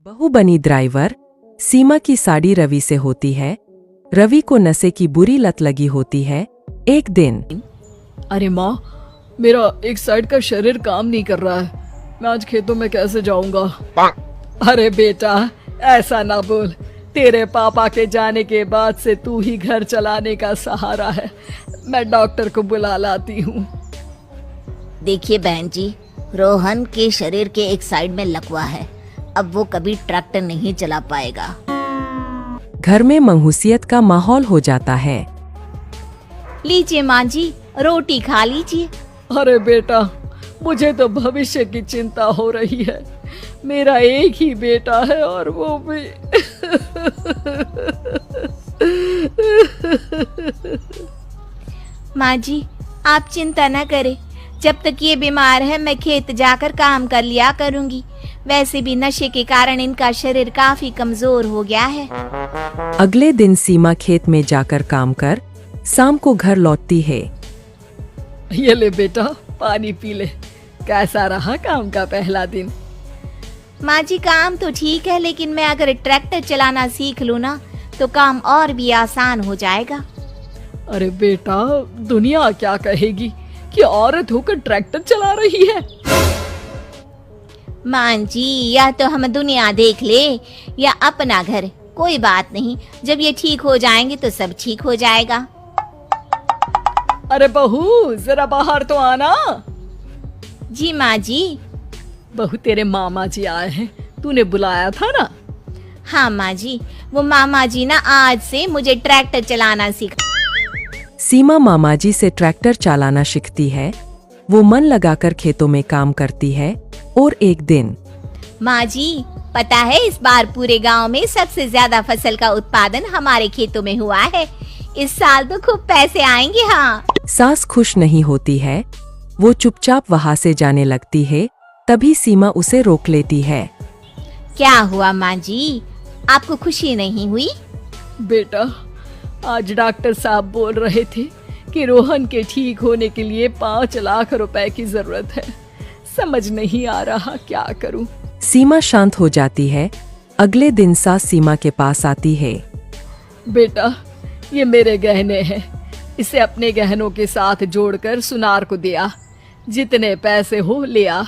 बहू बनी ड्राइवर। सीमा की साड़ी रवि से होती है। रवि को नशे की बुरी लत लगी होती है। एक दिन, अरे माँ, मेरा एक साइड का शरीर काम नहीं कर रहा है। मैं आज खेतों में कैसे जाऊंगा? अरे बेटा, ऐसा ना बोल। तेरे पापा के जाने के बाद से तू ही घर चलाने का सहारा है। मैं डॉक्टर को बुला लाती हूँ। देखिए बहन जी, रोहन के शरीर के एक साइड में लकवा है। अब वो कभी ट्रैक्टर नहीं चला पाएगा। घर में मंहूसियत का माहौल हो जाता है। लीजिए माँ जी, रोटी खा लीजिए। अरे बेटा, मुझे तो भविष्य की चिंता हो रही है। मेरा एक ही बेटा है और वो भी माँ जी, आप चिंता न करें। जब तक ये बीमार है मैं खेत जाकर काम कर लिया करूंगी। वैसे भी नशे के कारण इनका शरीर काफी कमजोर हो गया है। अगले दिन सीमा खेत में जाकर काम कर शाम को घर लौटती है। ये ले बेटा, पानी पी ले। कैसा रहा काम का पहला दिन? माँ जी, काम तो ठीक है, लेकिन मैं अगर ट्रैक्टर चलाना सीख लूँ ना तो काम और भी आसान हो जाएगा। अरे बेटा, दुनिया क्या कहेगी कि औरत होकर ट्रैक्टर चला रही है। माँ जी, या तो हम दुनिया देख ले या अपना घर, कोई बात नहीं। जब ये ठीक हो जाएंगे तो सब ठीक हो जाएगा। अरे बहू, जरा बाहर तो आना। जी माँ जी। बहू, तेरे मामा जी आए हैं, तूने बुलाया था ना? हाँ माँ जी, वो मामा जी ना आज से मुझे ट्रैक्टर चलाना सिखा। सीमा मामा जी से ट्रैक्टर चलाना सीखती है। वो मन लगाकर खेतों में काम करती है। और एक दिन, माँ जी, पता है इस बार पूरे गांव में सबसे ज्यादा फसल का उत्पादन हमारे खेतों में हुआ है। इस साल तो खूब पैसे आएंगे। हाँ। सास खुश नहीं होती है। वो चुपचाप वहाँ से जाने लगती है। तभी सीमा उसे रोक लेती है। क्या हुआ माँ जी, आपको खुशी नहीं हुई? बेटा, आज डॉक्टर साहब बोल रहे थे कि रोहन के ठीक होने के लिए 5 लाख रुपए की जरूरत है। समझ नहीं आ रहा क्या करूं। सीमा शांत हो जाती है। अगले दिन सास सीमा के पास आती है। बेटा, ये मेरे गहने हैं। इसे अपने गहनों के साथ जोड़कर सुनार को दिया। जितने पैसे हो ले आ।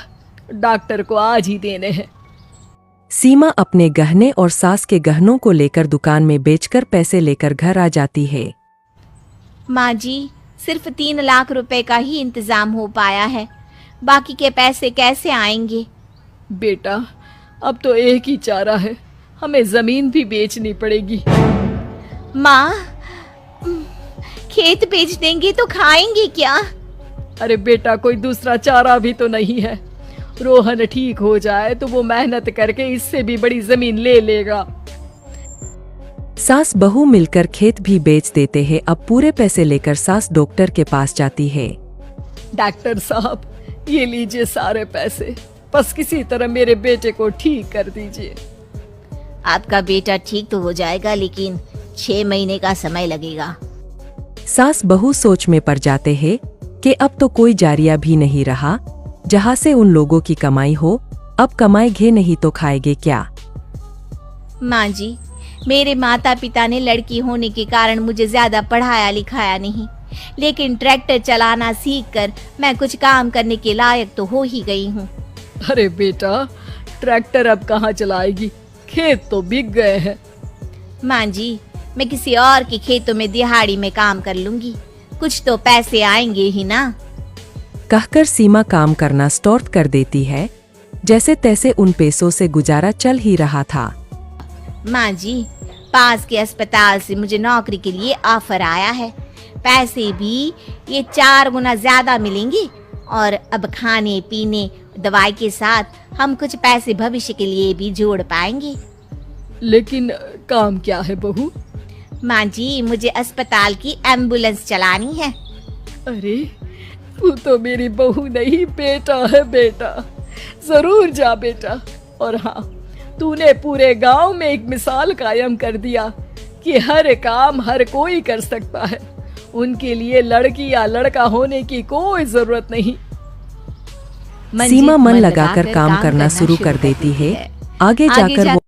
डॉक्टर को आज ही देने हैं। सीमा अपने गहने और सास के गहनों को लेकर दुकान में बेचकर पैसे लेकर घर आ जाती है। माँ जी, सिर्फ 3 लाख रुपए का ही इंतजाम हो पाया है। बाकी के पैसे कैसे आएंगे? बेटा, अब तो एक ही चारा है, हमें जमीन भी बेचनी पड़ेगी। माँ, खेत बेच देंगे तो खाएंगे क्या? अरे बेटा, कोई दूसरा चारा भी तो नहीं है। रोहन ठीक हो जाए तो वो मेहनत करके इससे भी बड़ी जमीन ले लेगा। सास बहू मिलकर खेत भी बेच देते हैं। अब पूरे पैसे लेकर सास डॉक्टर के पास जाती है। डॉक्टर साहब, ये लीजिए सारे पैसे। बस किसी तरह मेरे बेटे को ठीक कर दीजिए। आपका बेटा ठीक तो हो जाएगा, लेकिन 6 महीने का समय लगेगा। सास बहू सोच में पड़ जाते हैं कि अब तो कोई जारिया भी नहीं रहा जहाँ से उन लोगों की कमाई हो। अब कमाएंगे नहीं तो खाएंगे क्या? माँ जी, मेरे माता पिता ने लड़की होने के कारण मुझे ज्यादा पढ़ाया लिखाया नहीं, लेकिन ट्रैक्टर चलाना सीखकर मैं कुछ काम करने के लायक तो हो ही गई हूँ। अरे बेटा, ट्रैक्टर अब कहाँ चलाएगी? खेत तो बिक गए हैं। माँ जी, मैं किसी और के खेतों में दिहाड़ी में काम कर लूंगी। कुछ तो पैसे आएंगे ही ना। कहकर सीमा काम करना स्टार्ट कर देती है। जैसे तैसे उन पैसों से गुजारा चल ही रहा था। माँ जी, पास के अस्पताल से मुझे नौकरी के लिए ऑफर आया है। पैसे भी ये 4 गुना ज्यादा मिलेंगे और अब खाने पीने दवाई के साथ हम कुछ पैसे भविष्य के लिए भी जोड़ पाएंगे। लेकिन काम क्या है बहू? माँ जी, मुझे अस्पताल की एम्बुलेंस चलानी है। अरे, तू तो मेरी बहू नहीं, बेटा है बेटा। जरूर जा बेटा। और हाँ, तूने पूरे गांव में एक मिसाल कायम कर दिया कि हर काम हर कोई कर सकता है। उनके लिए लड़की या लड़का होने की कोई जरूरत नहीं। सीमा मन लगाकर काम करना शुरू कर देती है। आगे जाकर वो